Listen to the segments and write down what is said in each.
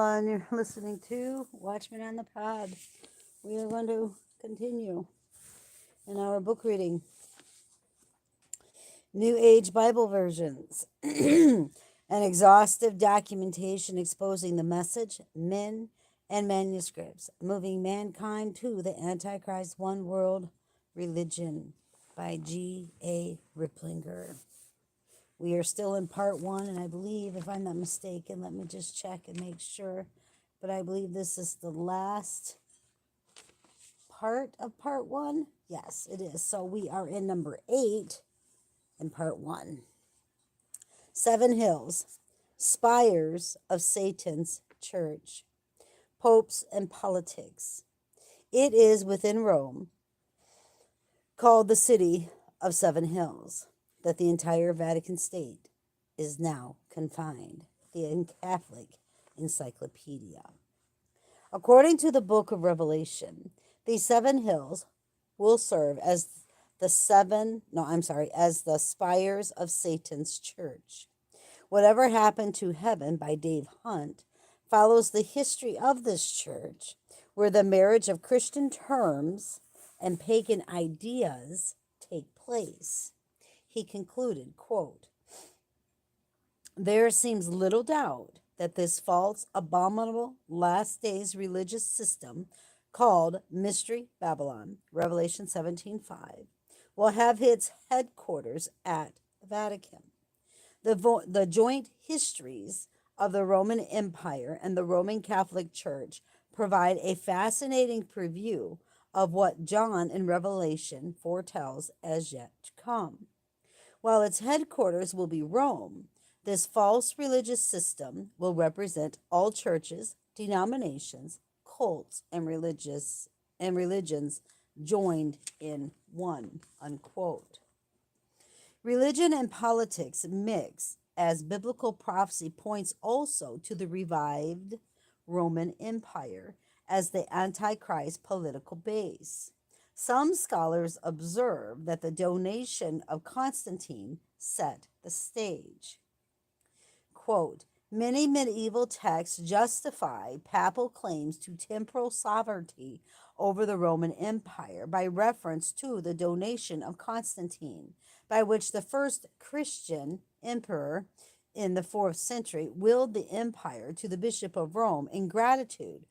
And you're listening to Watchmen on the Pod. We are going to continue in our book reading New Age Bible versions, an exhaustive documentation exposing the message, men, and manuscripts, moving mankind to the Antichrist one world religion by G.A. Riplinger. We are still in part one, and I believe, if I'm not mistaken, let me just check and make sure, but I believe this is the last part of part one. Yes, it is. So we are in number 8 in part one. 7 Hills, Spires of Satan's Church, Popes and Politics. It is within Rome, called the City of 7 Hills, that the entire Vatican State is now confined. The Catholic Encyclopedia. According to the book of Revelation, these 7 hills will serve as as the spires of Satan's church. Whatever Happened to Heaven by Dave Hunt follows the history of this church, where the marriage of Christian terms and pagan ideas take place. He concluded, quote, "There seems little doubt that this false, abominable, last days religious system called Mystery Babylon, Revelation 17:5, will have its headquarters at the Vatican. The joint histories of the Roman Empire and the Roman Catholic Church provide a fascinating preview of what John in Revelation foretells as yet to come. While its headquarters will be Rome, this false religious system will represent all churches, denominations, cults, and religions joined in one," unquote. Religion and politics mix, as biblical prophecy points also to the revived Roman Empire as the Antichrist political base. Some scholars observe that the donation of Constantine set the stage. Quote, "Many medieval texts justify papal claims to temporal sovereignty over the Roman Empire by reference to the donation of Constantine, by which the first Christian emperor in the 4th century willed the empire to the Bishop of Rome in gratitude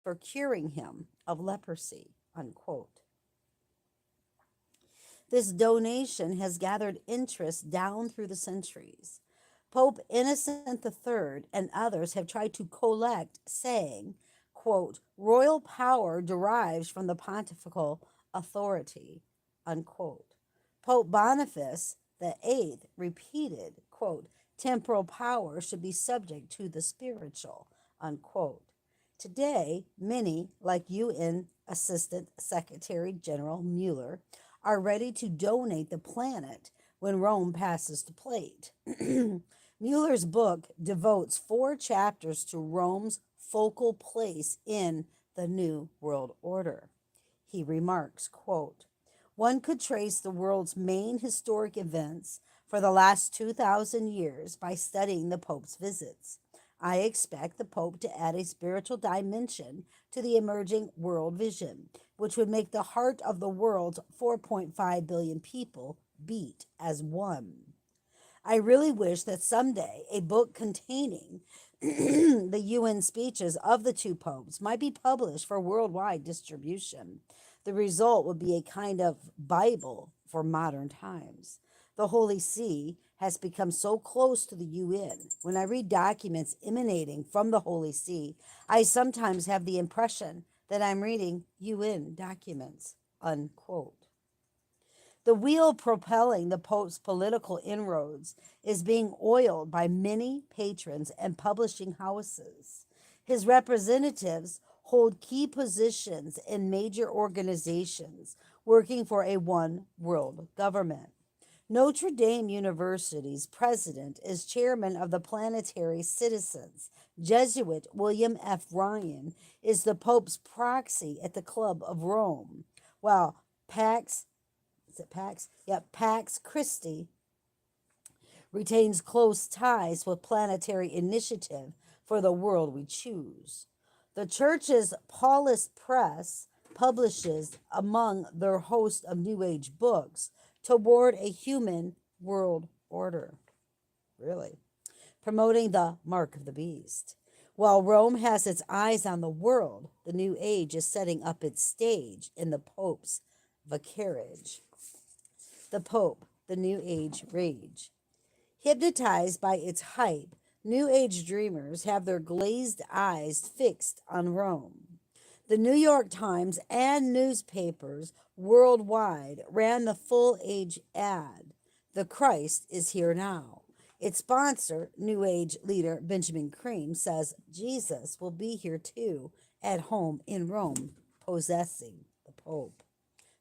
for curing him of leprosy," unquote. This donation has gathered interest down through the centuries. Pope Innocent III and others have tried to collect, saying, quote, "Royal power derives from the pontifical authority," unquote. Pope Boniface VIII repeated, quote, "Temporal power should be subject to the spiritual," unquote. Today, many, like UN Assistant Secretary General Mueller, are ready to donate the planet when Rome passes the plate. Mueller's book devotes 4 chapters to Rome's focal place in the New World Order. He remarks, quote, "One could trace the world's main historic events for the last 2,000 years by studying the Pope's visits. I expect the Pope to add a spiritual dimension to the emerging world vision, which would make the heart of the world's 4.5 billion people beat as one. I really wish that someday a book containing the UN speeches of the 2 popes might be published for worldwide distribution. The result would be a kind of Bible for modern times. The Holy See has become so close to the UN. When I read documents emanating from the Holy See, I sometimes have the impression that I'm reading UN documents," unquote. The wheel propelling the Pope's political inroads is being oiled by many patrons and publishing houses. His representatives hold key positions in major organizations working for a one world government. Notre Dame University's president is chairman of the Planetary Citizens. Jesuit William F. Ryan is the Pope's proxy at the Club of Rome, while Pax Christi retains close ties with Planetary Initiative for the world we choose. The church's Paulist Press publishes among their host of New Age books toward a human world order. Really? Promoting the mark of the beast. While Rome has its eyes on the world, the New Age is setting up its stage in the Pope's vicarage. The Pope, the New Age rage. Hypnotized by its hype, New Age dreamers have their glazed eyes fixed on Rome. The New York Times and newspapers worldwide ran the full age ad. The Christ is here now. Its sponsor, New Age leader Benjamin Creme, says Jesus will be here too, at home in Rome, possessing the Pope.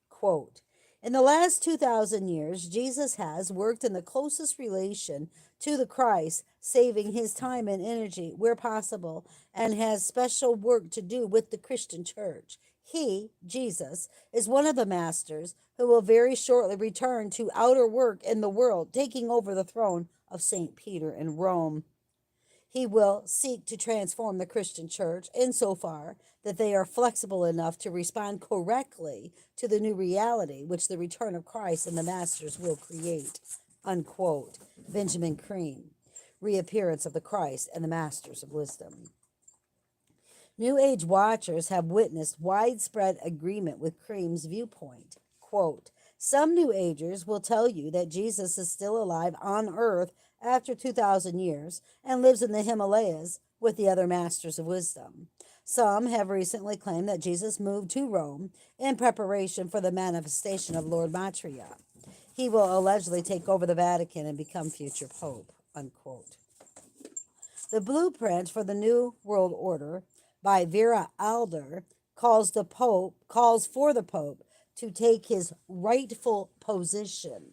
Quote, in the last 2,000 years, Jesus has worked in the closest relation to the Christ, saving his time and energy where possible, and has special work to do with the Christian church. He, Jesus, is one of the masters who will very shortly return to outer work in the world, taking over the throne of St. Peter in Rome. He will seek to transform the Christian church insofar that they are flexible enough to respond correctly to the new reality which the return of Christ and the masters will create. Unquote. Benjamin Creme, Reappearance of the Christ and the Masters of Wisdom. New Age watchers have witnessed widespread agreement with Creme's viewpoint. Quote, some New Agers will tell you that Jesus is still alive on earth after 2,000 years and lives in the Himalayas with the other masters of wisdom. Some have recently claimed that Jesus moved to Rome in preparation for the manifestation of Lord Maitreya. He will allegedly take over the Vatican and become future pope. Unquote. The blueprint for the New World Order by Vera Alder calls for the Pope to take his rightful position.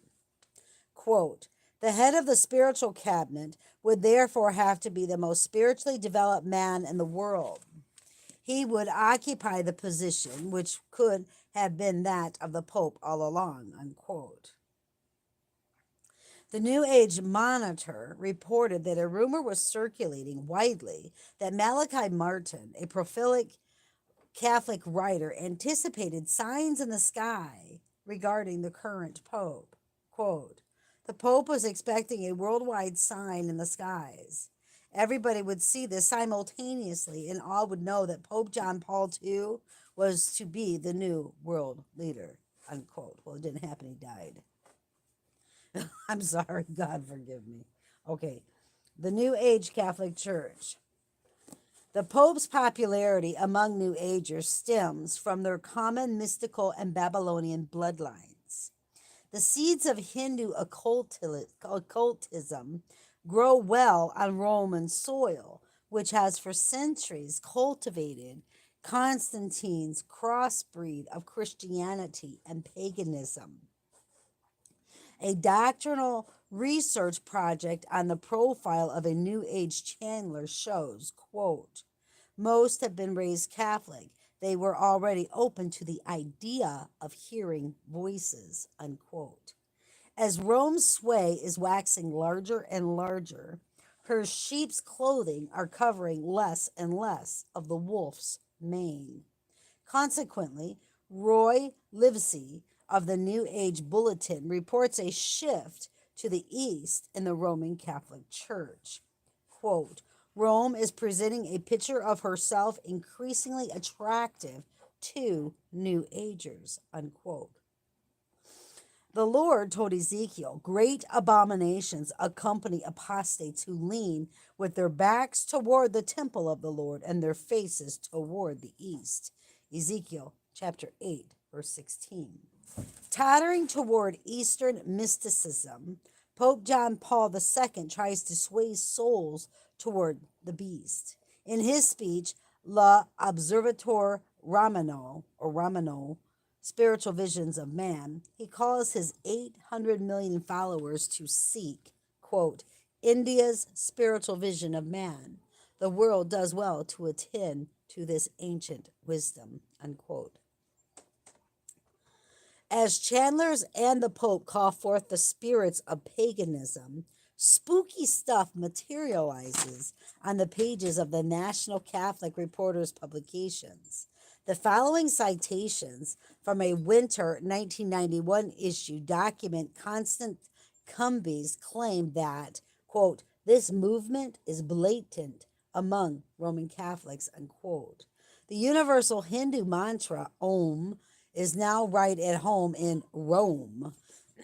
Quote, the head of the spiritual cabinet would therefore have to be the most spiritually developed man in the world. He would occupy the position which could have been that of the Pope all along, unquote. The New Age Monitor reported that a rumor was circulating widely that Malachi Martin, a prolific Catholic writer, anticipated signs in the sky regarding the current Pope. Quote, the Pope was expecting a worldwide sign in the skies. Everybody would see this simultaneously, and all would know that Pope John Paul II was to be the new world leader. Unquote. Well, it didn't happen. He died. I'm sorry. God forgive me. Okay. The New Age Catholic Church. The Pope's popularity among New Agers stems from their common mystical and Babylonian bloodlines. The seeds of Hindu occultism grow well on Roman soil, which has for centuries cultivated Constantine's crossbreed of Christianity and paganism. A doctrinal research project on the profile of a New Age channeler shows, quote, most have been raised Catholic. They were already open to the idea of hearing voices, unquote. As Rome's sway is waxing larger and larger, her sheep's clothing are covering less and less of the wolf's mane. Consequently, Roy Livesey of the New Age Bulletin reports a shift to the east in the Roman Catholic Church. Quote, Rome is presenting a picture of herself increasingly attractive to New Agers, unquote. The Lord told Ezekiel, great abominations accompany apostates who lean with their backs toward the temple of the Lord and their faces toward the east. Ezekiel chapter 8, verse 16. Tottering toward Eastern mysticism, Pope John Paul II tries to sway souls toward the beast. In his speech, La Observator Romano, Spiritual Visions of Man, he calls his 800 million followers to seek, quote, India's spiritual vision of man. The world does well to attend to this ancient wisdom, unquote. As channelers and the Pope call forth the spirits of paganism, Spooky stuff materializes on the pages of the National Catholic Reporters publications. The following citations from a winter 1991 issue document Constant Cumby's claim that, quote, this movement is blatant among Roman Catholics, unquote. The universal Hindu mantra, Om, is now right at home in Rome.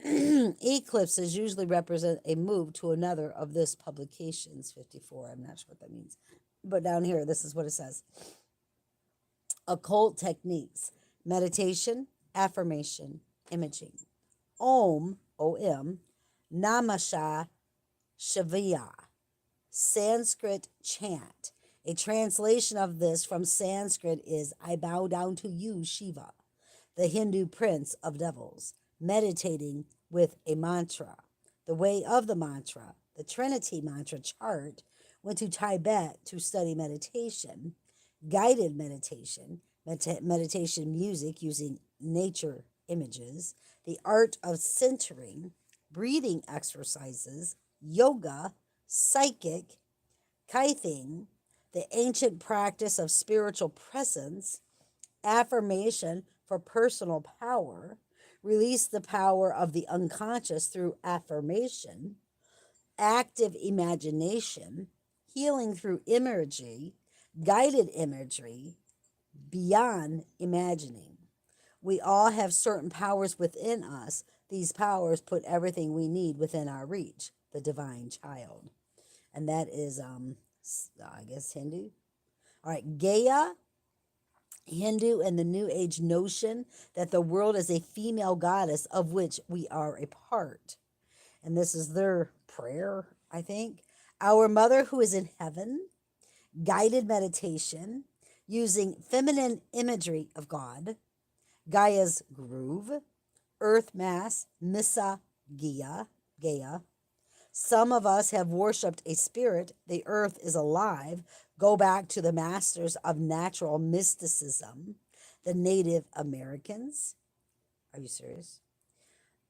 Eclipses usually represent a move to another of this publication's 54. I'm not sure what that means. But down here, this is what it says. Occult techniques, meditation, affirmation, imaging. Om, O-M, Namasha Shivaya, Sanskrit chant. A translation of this from Sanskrit is, I bow down to you, Shiva, the Hindu prince of devils, meditating with a mantra. The way of the mantra, the Trinity mantra chart, went to Tibet to study meditation, guided meditation, meditation music using nature images, the art of centering, breathing exercises, yoga, psychic, kithing, the ancient practice of spiritual presence, affirmation for personal power, release the power of the unconscious through affirmation, active imagination, healing through imagery, guided imagery, beyond imagining. We all have certain powers within us. These powers put everything we need within our reach, the divine child. And that is, I guess, Hindu. All right, Gaia, Hindu, and the New Age notion that the world is a female goddess of which we are a part. And this is their prayer, I think. Our Mother who is in heaven, guided meditation, using feminine imagery of God, Gaia's groove, earth mass, Missa Gaia. Some of us have worshipped a spirit. The earth is alive. Go back to the masters of natural mysticism, the Native Americans. Are you serious?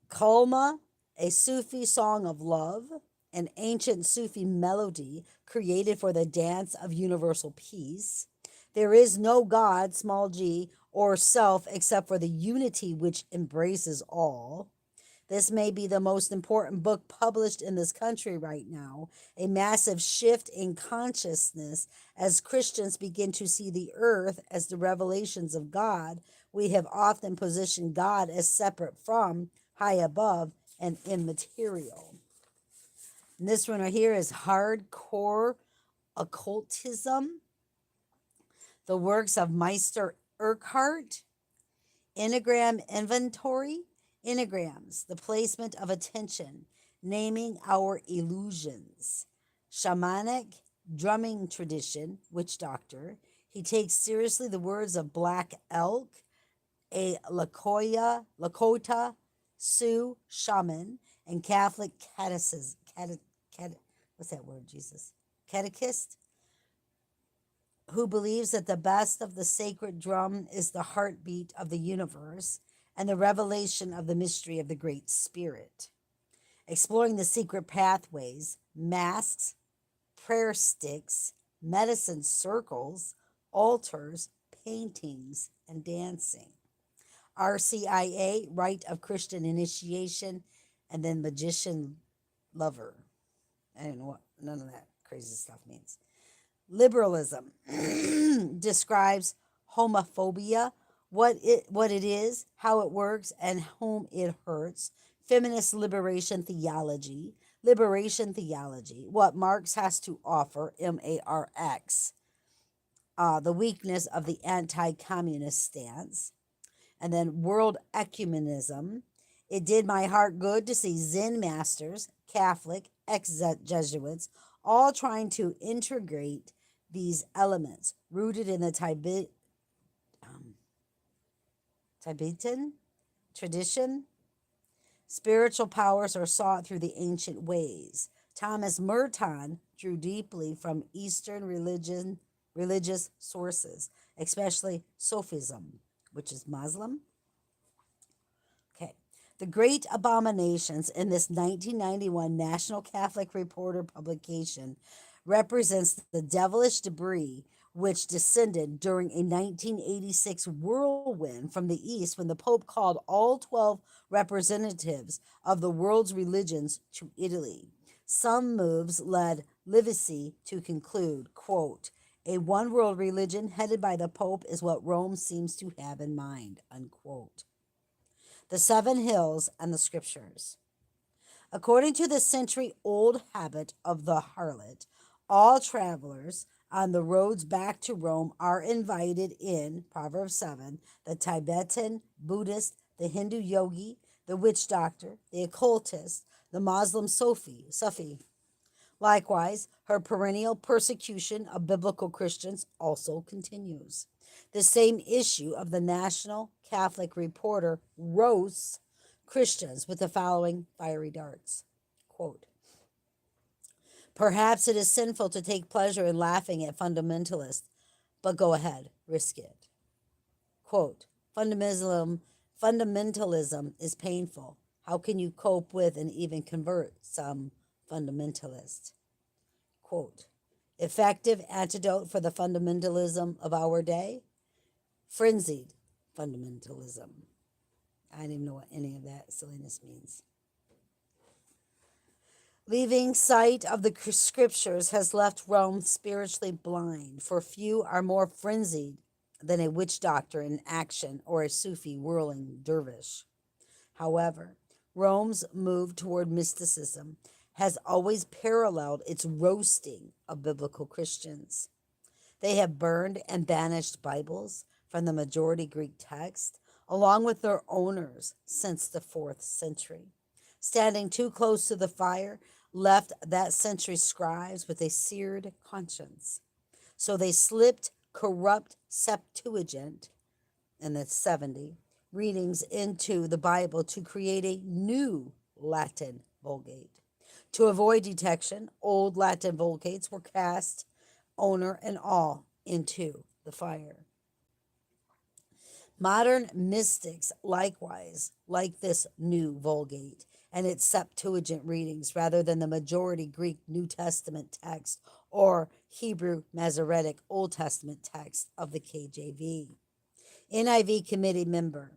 Kalma, a Sufi song of love, an ancient Sufi melody created for the dance of universal peace. There is no God, small g, or self except for the unity which embraces all. This may be the most important book published in this country right now, a massive shift in consciousness as Christians begin to see the earth as the revelations of God. We have often positioned God as separate from, high above, and immaterial. And this one right here is Hardcore Occultism, the works of Meister Urquhart, Enneagram Inventory, Enneagrams, the placement of attention, naming our illusions, shamanic drumming tradition, witch doctor. He takes seriously the words of Black Elk, a Lakota Sioux shaman, and Catholic catechist. What's that word, Jesus? Catechist, who believes that the best of the sacred drum is the heartbeat of the universe and the revelation of the mystery of the Great Spirit. Exploring the secret pathways, masks, prayer sticks, medicine circles, altars, paintings, and dancing. RCIA, Rite of Christian Initiation, and then Magician Lover. I don't know what none of that crazy stuff means. Liberalism describes homophobia, what it is, how it works, and whom it hurts. Feminist liberation theology, what Marx has to offer, MARX, the weakness of the anti-communist stance. And then world ecumenism. It did my heart good to see Zen masters, Catholic, ex-Jesuits, all trying to integrate these elements rooted in the Tibetan tradition. Spiritual powers are sought through the ancient ways. Thomas Merton drew deeply from Eastern religious sources, especially Sufism, which is Muslim. Okay. The great abominations in this 1991 National Catholic Reporter publication represents the devilish debris which descended during a 1986 whirlwind from the east when the Pope called all 12 representatives of the world's religions to Italy. Some moves led Livesey to conclude, quote, a one world religion headed by the Pope is what Rome seems to have in mind, unquote. The Seven Hills and the Scriptures. According to the century old habit of the harlot, all travelers on the roads back to Rome are invited in, Proverbs 7, the Tibetan Buddhist, the Hindu yogi, the witch doctor, the occultist, the Muslim Sufi. Likewise, her perennial persecution of biblical Christians also continues. The same issue of the National Catholic Reporter roasts Christians with the following fiery darts. Quote, perhaps it is sinful to take pleasure in laughing at fundamentalists, but go ahead, risk it. Quote, fundamentalism is painful. How can you cope with and even convert some fundamentalist? Quote, effective antidote for the fundamentalism of our day? Frenzied fundamentalism. I don't even know what any of that silliness means. Leaving sight of the scriptures has left Rome spiritually blind, for few are more frenzied than a witch doctor in action or a Sufi whirling dervish. However, Rome's move toward mysticism has always paralleled its roasting of biblical Christians. They have burned and banished Bibles from the majority Greek text, along with their owners, since the 4th century. Standing too close to the fire left that century's scribes with a seared conscience. So they slipped corrupt Septuagint, and that's 70, readings into the Bible to create a new Latin Vulgate. To avoid detection, old Latin Vulgates were cast, owner and all, into the fire. Modern mystics likewise like this new Vulgate and its Septuagint readings rather than the majority Greek New Testament text or Hebrew Masoretic Old Testament text of the KJV. NIV committee member.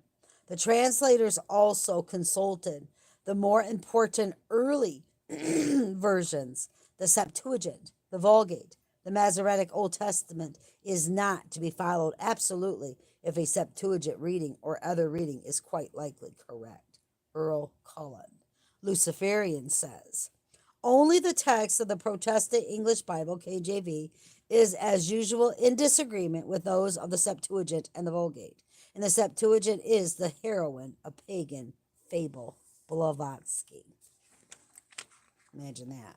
The translators also consulted the more important early versions, the Septuagint, the Vulgate. The Masoretic Old Testament is not to be followed absolutely if a Septuagint reading or other reading is quite likely correct. Earl Cullen. Luciferian says, only the text of the Protestant English Bible, KJV, is as usual in disagreement with those of the Septuagint and the Vulgate. And the Septuagint is the heroine of pagan fable, Blavatsky. Imagine that.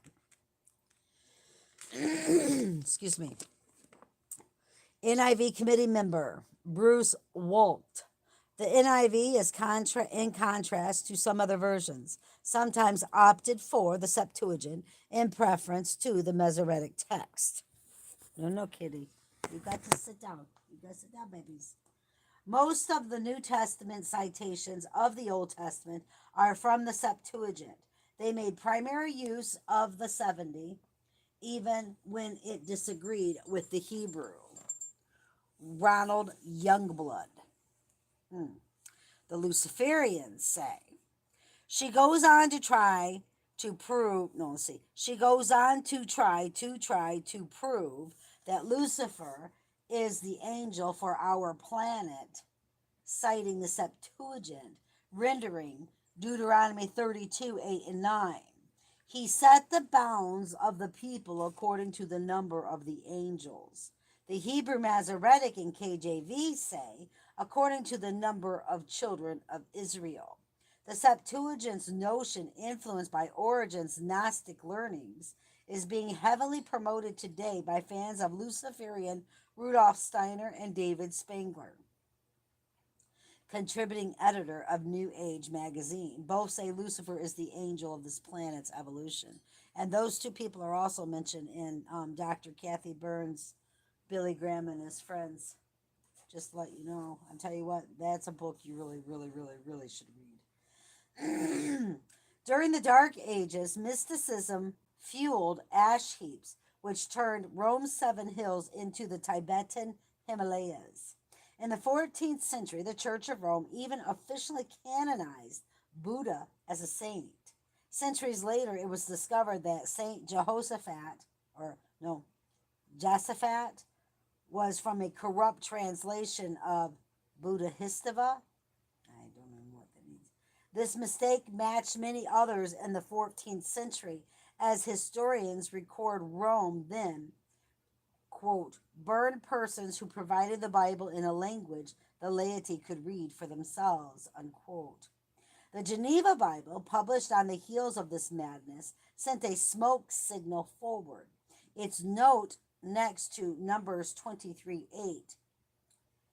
Excuse me. NIV committee member Bruce Walt. The NIV is in contrast to some other versions, sometimes opted for the Septuagint in preference to the Masoretic text. No, Kitty. You got to sit down. You got to sit down, babies. Most of the New Testament citations of the Old Testament are from the Septuagint. They made primary use of the 70, even when it disagreed with the Hebrew. Ronald Youngblood. The Luciferians say. She goes on to try to prove, she goes on to try to prove that Lucifer is the angel for our planet, citing the Septuagint, rendering Deuteronomy 32, 8 and 9. He set the bounds of the people according to the number of the angels. The Hebrew Masoretic and KJV say, according to the number of children of Israel. The Septuagint's notion, influenced by Origen's Gnostic learnings, is being heavily promoted today by fans of Luciferian Rudolf Steiner and David Spangler, contributing editor of New Age magazine. Both say Lucifer is the angel of this planet's evolution. And those two people are also mentioned in Dr. Kathy Burns' Billy Graham and His Friends. Just to let you know. I'll tell you what, that's a book you really, really, really, really should read. During the Dark Ages, mysticism fueled ash heaps, which turned Rome's seven hills into the Tibetan Himalayas. In the 14th century, the Church of Rome even officially canonized Buddha as a saint. Centuries later, it was discovered that Saint Jehoshaphat, or no, Josaphat, was from a corrupt translation of Buddhistava. I don't know what that means. This mistake matched many others in the 14th century, as historians record Rome then, quote, burned persons who provided the Bible in a language the laity could read for themselves, unquote. The Geneva Bible, published on the heels of this madness, sent a smoke signal forward. Its note next to Numbers 23:8,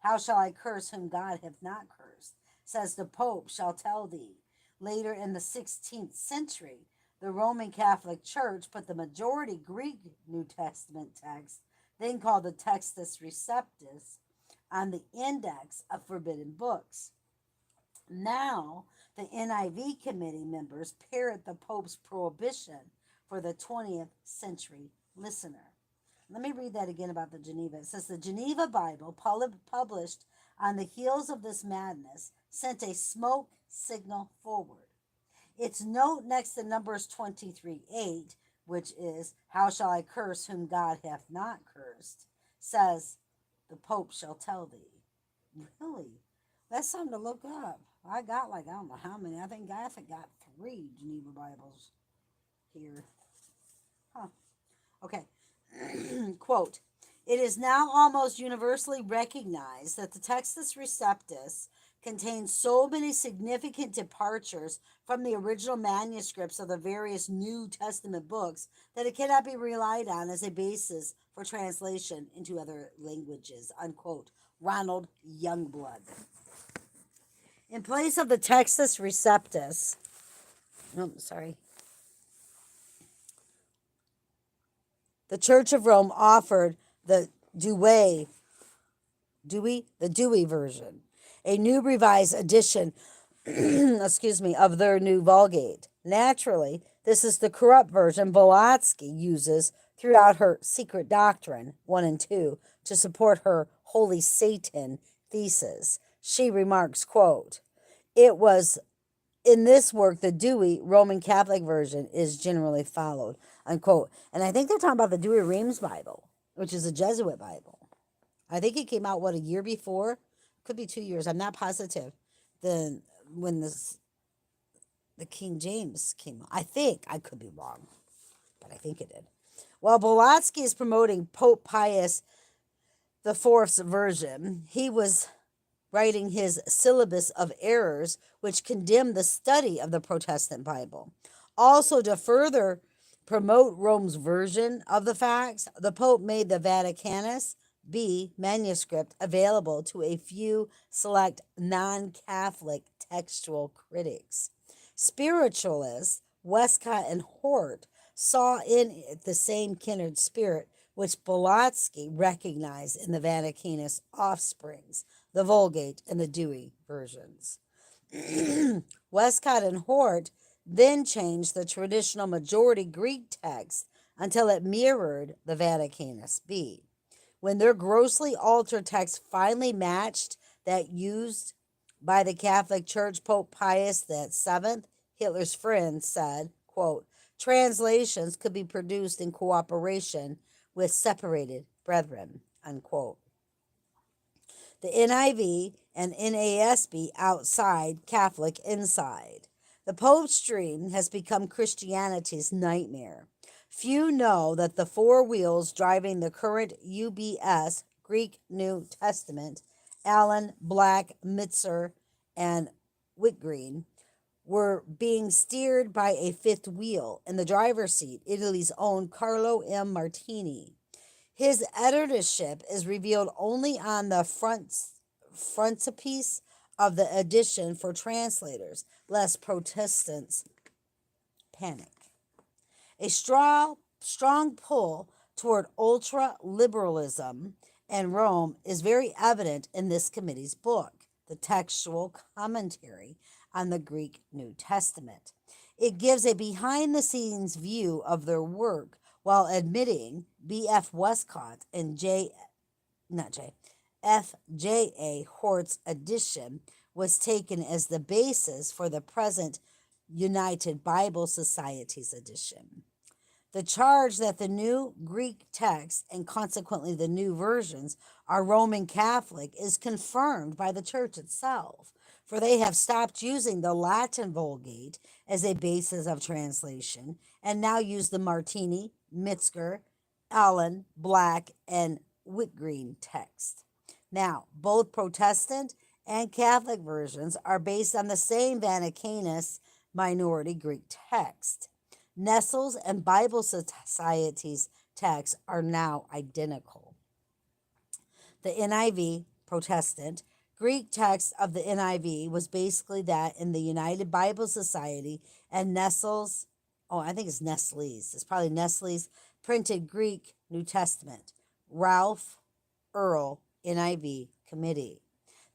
how shall I curse whom God hath not cursed, says the Pope shall tell thee. Later in the 16th century, the Roman Catholic Church put the majority Greek New Testament text, then called the Textus Receptus, on the index of forbidden books. Now, the NIV committee members parrot the Pope's prohibition for the 20th century listener. Let me read that again about the Geneva. It says the Geneva Bible, published on the heels of this madness, sent a smoke signal forward. Its note next to Numbers 23:8, which is, how shall I curse whom God hath not cursed, says, the Pope shall tell thee. Really? That's something to look up. I got like, I don't know how many. I think I got 3 Geneva Bibles here. Huh. Okay. Quote, it is now almost universally recognized that the Textus Receptus contains so many significant departures from the original manuscripts of the various New Testament books that it cannot be relied on as a basis for translation into other languages, unquote. Ronald Youngblood. In place of the Textus Receptus, the Church of Rome offered the Dewey version, a new revised edition, of their new Vulgate. Naturally, this is the corrupt version Blavatsky uses throughout her Secret Doctrine 1 and 2 to support her Holy Satan thesis. She remarks, quote, it was in this work, the Dewey Roman Catholic version is generally followed, unquote. And I think they're talking about the Dewey Reams Bible, which is a Jesuit Bible. I think it came out, a year before? Could be 2 years. I'm not positive. Then when the King James came out. I think. I could be wrong, but I think it did. While Blavatsky is promoting Pope Pius the Fourth's version, he was writing his Syllabus of Errors, which condemned the study of the Protestant Bible. Also, to further promote Rome's version of the facts, the Pope made the Vaticanus B manuscript available to a few select non-Catholic textual critics. Spiritualists Westcott and Hort saw in it the same kindred spirit which Blavatsky recognized in the Vaticanus offsprings, the Vulgate and the Dewey versions. Westcott and Hort then changed the traditional majority Greek text until it mirrored the Vaticanus B. When their grossly altered text finally matched that used by the Catholic Church, Pope Pius VII, Hitler's friend, said, quote, translations could be produced in cooperation with separated brethren, unquote. The NIV and NASB outside, Catholic inside. The Pope's dream has become Christianity's nightmare. Few know that the 4 wheels driving the current UBS, Greek New Testament, Allen, Black, Mitzer, and Whitgreen, were being steered by a 5th wheel in the driver's seat, Italy's own Carlo M. Martini. His editorship is revealed only on the frontispiece of the edition for translators, lest Protestants panic. A strong pull toward ultra-liberalism in Rome is very evident in this committee's book, the textual commentary on the Greek New Testament. It gives a behind the scenes view of their work while admitting B.F. Westcott and not J, F.J.A. Hort's edition was taken as the basis for the present United Bible Society's edition. The charge that the new Greek text and consequently the new versions are Roman Catholic is confirmed by the church itself, for they have stopped using the Latin Vulgate as a basis of translation and now use the Martini, Metzger, Allen, Black, and Whitgreen text. Now, both Protestant and Catholic versions are based on the same Vaticanus minority Greek text. Nestle's and Bible Society's texts are now identical. The NIV, Protestant, Greek text of the NIV was basically that in the United Bible Society, and Nestle's, oh, I think it's probably Nestle's printed Greek New Testament, Ralph Earl, NIV Committee.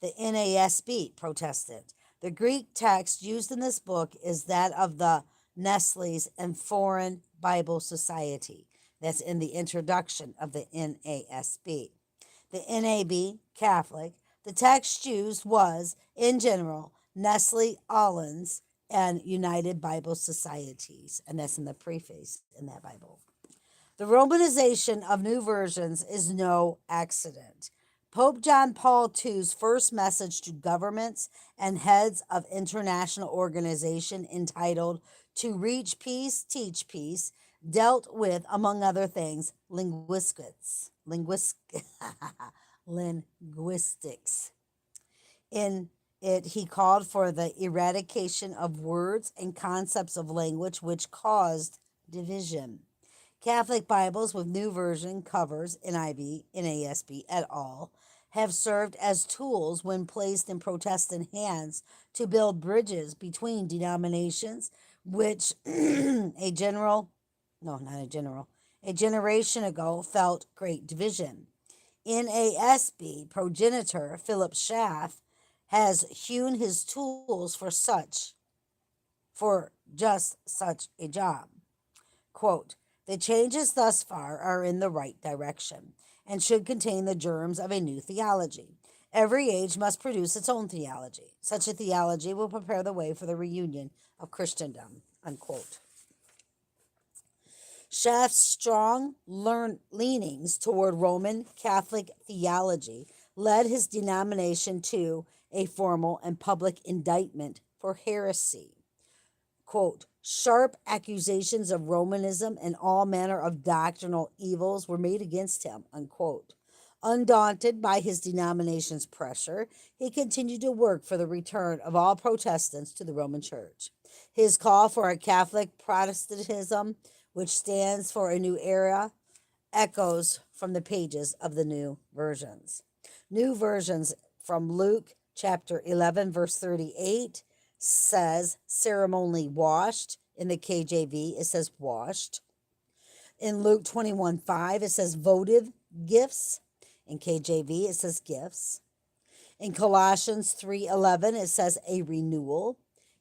The NASB, Protestant. The Greek text used in this book is that of the Nestle's and Foreign Bible Society. That's in the introduction of the NASB. The NAB, Catholic, the text used was, in general, Nestle, Allens, and United Bible Societies. And that's in the preface in that Bible. The Romanization of new versions is no accident. Pope John Paul II's first message to governments and heads of international organization entitled To Reach Peace, Teach Peace dealt with, among other things, linguistics. In it, he called for the eradication of words and concepts of language which caused division. Catholic Bibles with New Version covers, NIV, NASB et al., have served as tools when placed in Protestant hands to build bridges between denominations, which a generation ago felt great division. NASB progenitor Philip Schaff has hewn his tools for just such a job. Quote, the changes thus far are in the right direction and should contain the germs of a new theology. Every age must produce its own theology. Such a theology will prepare the way for the reunion of Christendom. Unquote. Schaff's strong leanings toward Roman Catholic theology led his denomination to a formal and public indictment for heresy. Quote, sharp accusations of Romanism and all manner of doctrinal evils were made against him, unquote. Undaunted by his denomination's pressure, he continued to work for the return of all Protestants to the Roman Church. His call for a Catholic Protestantism, which stands for a new era, echoes from the pages of the new versions. New versions from Luke chapter 11, verse 38 says ceremonially washed. In the KJV, it says washed. In Luke 21:5, it says votive gifts. In KJV, it says gifts. In Colossians 3:11, it says a renewal.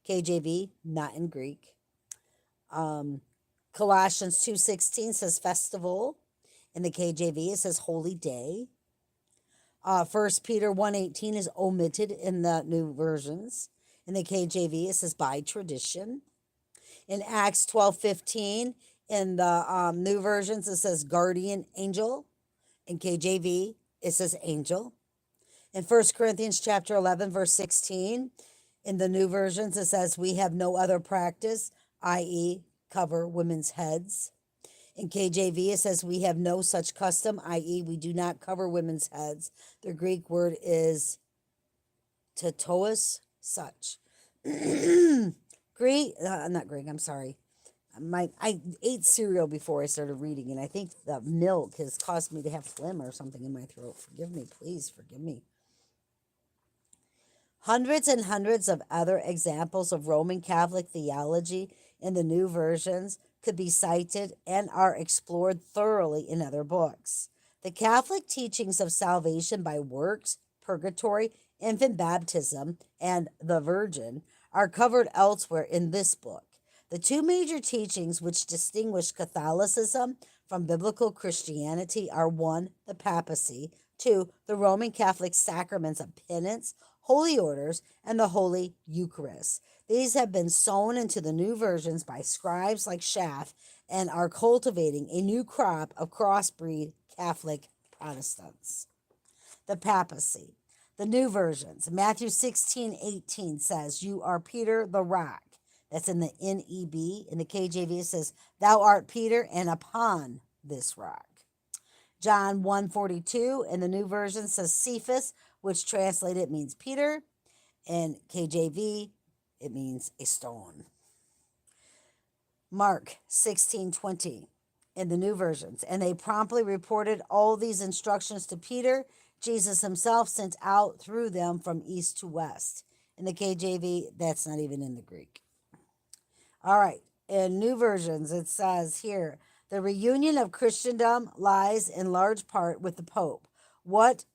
KJV, not in Greek. Colossians 2:16 says festival. In the KJV, it says holy day. 1 Peter 1:18 is omitted in the new versions. In the KJV, it says by tradition. In Acts 12:15, in the new versions, it says guardian angel. In KJV, it says angel. In 1 Corinthians chapter 11, verse 16, in the new versions, it says we have no other practice, i.e., cover women's heads. In KJV, it says we have no such custom, i.e., we do not cover women's heads. The Greek word is tetois, such. Not Greek, I'm sorry. I ate cereal before I started reading, and I think the milk has caused me to have phlegm or something in my throat. Forgive me, please forgive me. Hundreds and hundreds of other examples of Roman Catholic theology in the new versions could be cited and are explored thoroughly in other books. The Catholic teachings of salvation by works, purgatory, infant baptism, and the Virgin are covered elsewhere in this book. The two major teachings which distinguish Catholicism from biblical Christianity are one, the papacy, two, the Roman Catholic sacraments of penance, holy orders, and the Holy Eucharist. These have been sown into the new versions by scribes like Schaff and are cultivating a new crop of crossbreed Catholic Protestants. The papacy. The new versions. Matthew 16:18 says, "You are Peter the rock." That's in the NEB. In the KJV, it says, "Thou art Peter, and upon this rock." John 1:42 in the new version says Cephas, which translated means Peter. In KJV, it means a stone. Mark 16:20 in the new versions. And they promptly reported all these instructions to Peter. Jesus himself sent out through them from east to west. In the KJV, that's not even in the Greek. All right. In new versions, it says here, the reunion of Christendom lies in large part with the Pope. What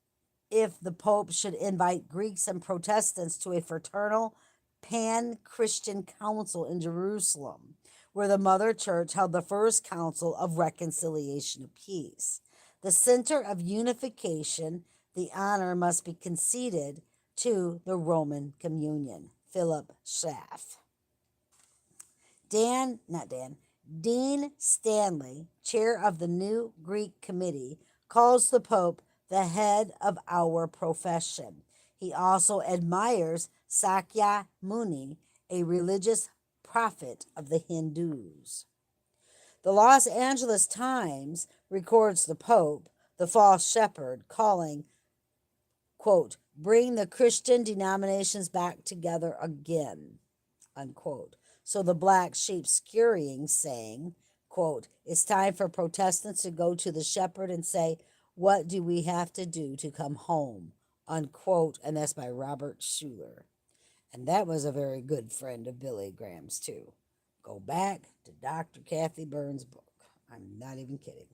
if the Pope should invite Greeks and Protestants to a fraternal pan-Christian council in Jerusalem, where the Mother Church held the first council of reconciliation of peace? The center of unification, the honor must be conceded to the Roman Communion. Philip Schaff. Dean Stanley, chair of the new Greek committee, calls the Pope the head of our profession. He also admires Sakya Muni, a religious prophet of the Hindus. The Los Angeles Times records the Pope, the false shepherd, calling, quote, "bring the Christian denominations back together again," unquote. So the black sheep scurrying, saying, quote, "it's time for Protestants to go to the shepherd and say, what do we have to do to come home?" Unquote. And that's by Robert Schuller. And that was a very good friend of Billy Graham's, too. Go back to Dr. Kathy Burns' book. I'm not even kidding.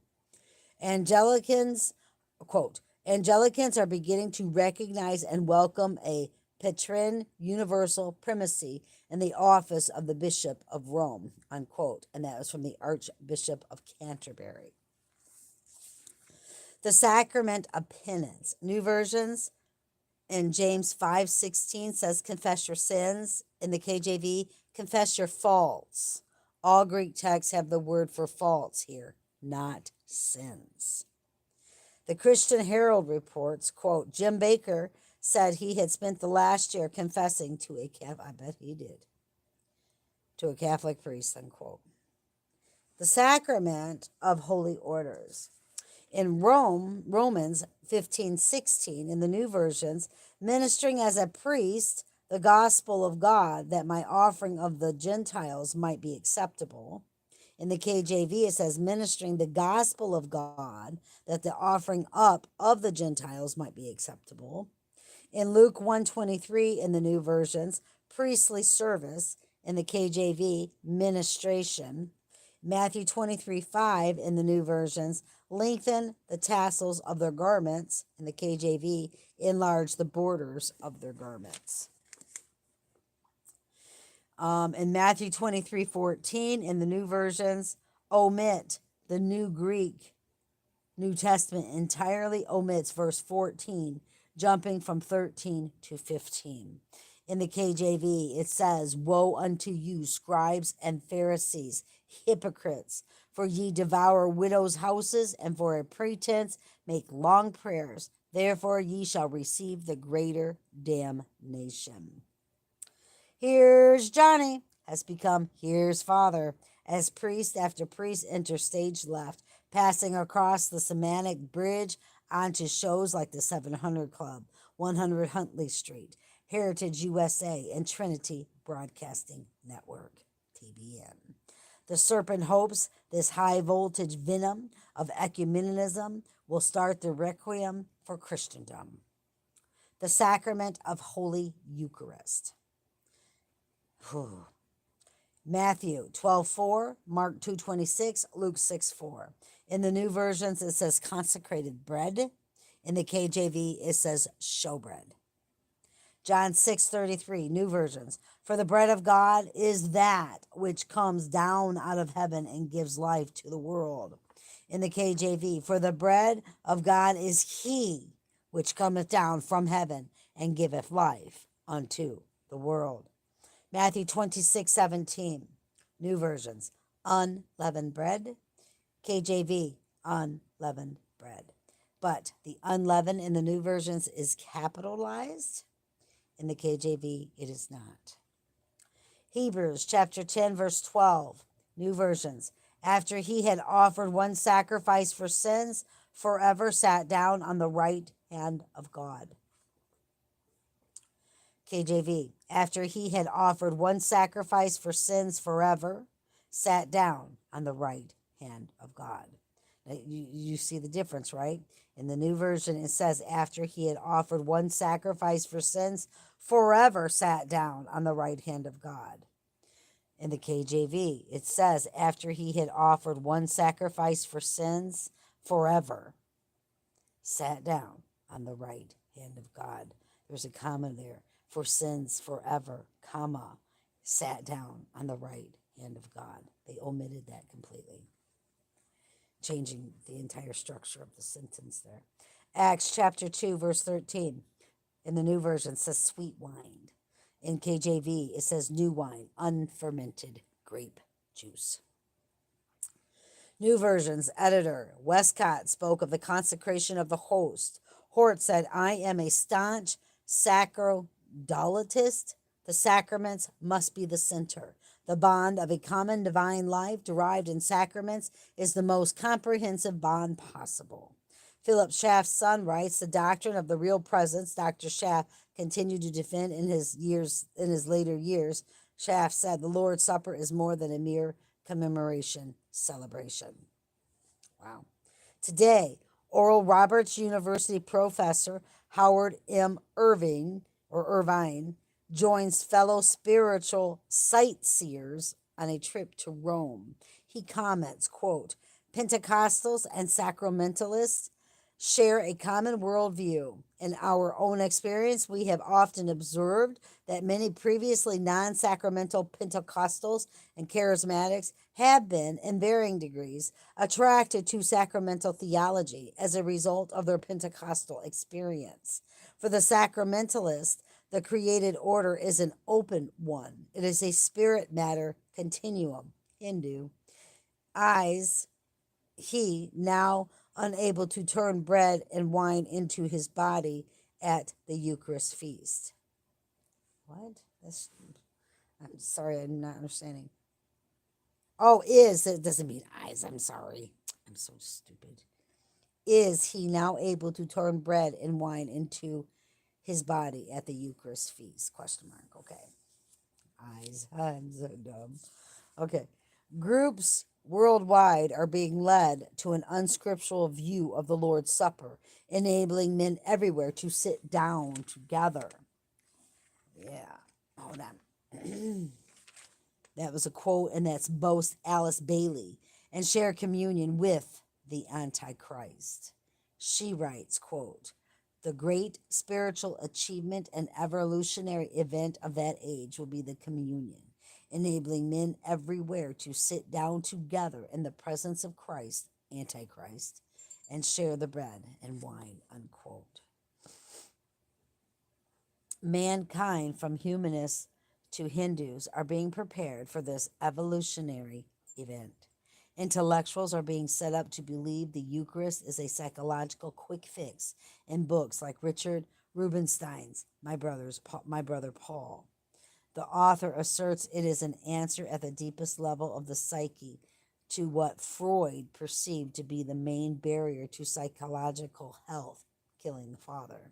Anglicans, quote, Anglicans are beginning to recognize and welcome a Petrine universal primacy in the office of the Bishop of Rome, unquote. And that was from the Archbishop of Canterbury. The sacrament of penance. New versions in James 5:16 says, confess your sins. In the KJV, confess your faults. All Greek texts have the word for faults here, not sins. The Christian Herald reports, quote, Jim Baker said he had spent the last year confessing to a Catholic, I bet he did, to a Catholic priest, unquote. The sacrament of holy orders. In Romans 15:16, in the new versions, ministering as a priest the gospel of God, that my offering of the Gentiles might be acceptable. In the KJV, it says, ministering the gospel of God, that the offering up of the Gentiles might be acceptable. In Luke 1:23, in the new versions, priestly service. In the KJV, ministration. Matthew 23:5, in the new versions, lengthen the tassels of their garments. In the KJV, enlarge the borders of their garments. In Matthew 23:14, in the new versions, omit the new Greek New Testament entirely omits verse 14, jumping from 13 to 15. In the KJV, it says, woe unto you, scribes and Pharisees, hypocrites, for ye devour widows' houses, and for a pretense make long prayers. Therefore ye shall receive the greater damnation. Here's Johnny has become Here's Father, as priest after priest enter stage left, passing across the semantic bridge onto shows like the 700 Club, 100 Huntley Street, Heritage USA, and Trinity Broadcasting Network, TBN. The serpent hopes this high-voltage venom of ecumenism will start the requiem for Christendom. The sacrament of Holy Eucharist. Matthew 12:4, Mark 2:26, Luke 6:4. In the new versions, it says consecrated bread. In the KJV, it says showbread. John 6:33, New Versions. For the bread of God is that which comes down out of heaven and gives life to the world. In the KJV, for the bread of God is he which cometh down from heaven and giveth life unto the world. Matthew 26:17, New Versions. Unleavened bread. KJV, unleavened bread. But the unleavened in the New Versions is capitalized. In the KJV, it is not. Hebrews chapter 10, verse 12, New Versions. After he had offered one sacrifice for sins, forever sat down on the right hand of God. KJV. After he had offered one sacrifice for sins forever, sat down on the right hand of God. Now, you see the difference, right? In the New Version, it says, after he had offered one sacrifice for sins, forever sat down on the right hand of God. In the KJV, it says, after he had offered one sacrifice for sins, forever sat down on the right hand of God. There's a comma there. For sins forever, comma, sat down on the right hand of God. They omitted that completely, changing the entire structure of the sentence there. Acts chapter 2, verse 13. In the New Version, says sweet wine. In KJV, it says new wine, unfermented grape juice. New Version's editor, Westcott, spoke of the consecration of the host. Hort said, I am a staunch sacramentalist. The sacraments must be the center. The bond of a common divine life derived in sacraments is the most comprehensive bond possible. Philip Schaff's son writes, the doctrine of the real presence Dr. Schaff continued to defend in his later years. Schaff said, the Lord's Supper is more than a mere commemoration celebration. Wow. Today, Oral Roberts University professor Howard M. Irvine joins fellow spiritual sightseers on a trip to Rome. He comments, quote, Pentecostals and sacramentalists share a common worldview. In our own experience, we have often observed that many previously non-sacramental Pentecostals and charismatics have been, in varying degrees, attracted to sacramental theology as a result of their Pentecostal experience. For the sacramentalist, the created order is an open one. It is a spirit matter continuum. Hindu. Eyes, he now unable to turn bread and wine into his body at the Eucharist feast. What? I'm sorry, I'm not understanding. Oh, it doesn't mean eyes. I'm sorry. I'm so stupid. Is he now able to turn bread and wine into his body at the Eucharist feast? Question mark. Okay. Eyes. I'm so dumb. Okay. Groups worldwide are being led to an unscriptural view of the Lord's Supper, enabling men everywhere to sit down together. Yeah. Hold on. That was a quote, and that's both Alice Bailey, and share communion with the Antichrist. She writes, quote, the great spiritual achievement and evolutionary event of that age will be the communion, enabling men everywhere to sit down together in the presence of Christ, Antichrist, and share the bread and wine, unquote. Mankind, from humanists to Hindus, are being prepared for this evolutionary event. Intellectuals are being set up to believe the Eucharist is a psychological quick fix in books like Richard Rubinstein's My Brother Paul. The author asserts it is an answer at the deepest level of the psyche to what Freud perceived to be the main barrier to psychological health, killing the father.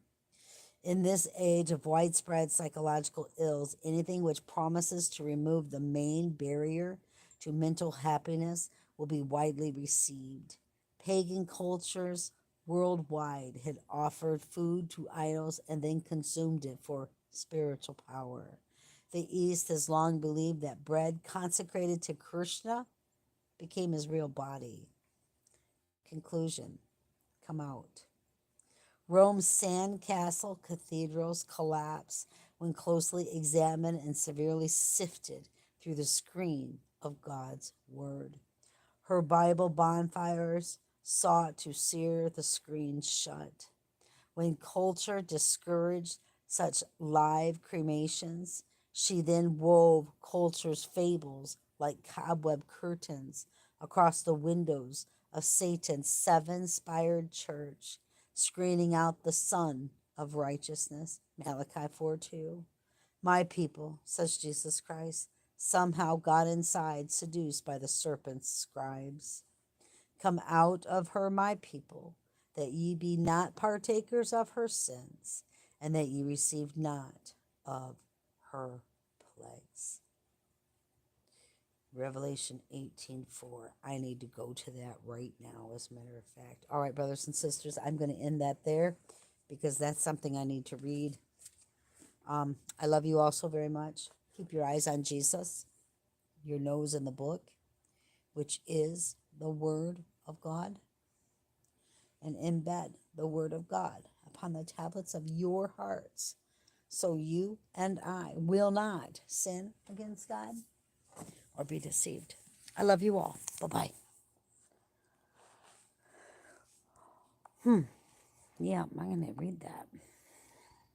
In this age of widespread psychological ills, anything which promises to remove the main barrier to mental happiness will be widely received. Pagan cultures worldwide had offered food to idols and then consumed it for spiritual power. The East has long believed that bread consecrated to Krishna became his real body. Conclusion. Come out. Rome's sandcastle cathedrals collapse when closely examined and severely sifted through the screen of God's Word. Her Bible bonfires sought to sear the screen shut. When culture discouraged such live cremations, she then wove culture's fables like cobweb curtains across the windows of Satan's seven-spired church, screening out the sun of righteousness. Malachi 4:2. My people, says Jesus Christ, somehow got inside, seduced by the serpent's scribes. Come out of her, my people, that ye be not partakers of her sins, and that ye receive not of her plagues. Revelation 18:4. I need to go to that right now, as a matter of fact. All right, brothers and sisters, I'm going to end that there because that's something I need to read. I love you all so very much. Keep your eyes on Jesus, your nose in the book, which is the Word of God, and embed the Word of God upon the tablets of your hearts, so you and I will not sin against God or be deceived. I love you all. Bye-bye. Yeah, I'm going to read that.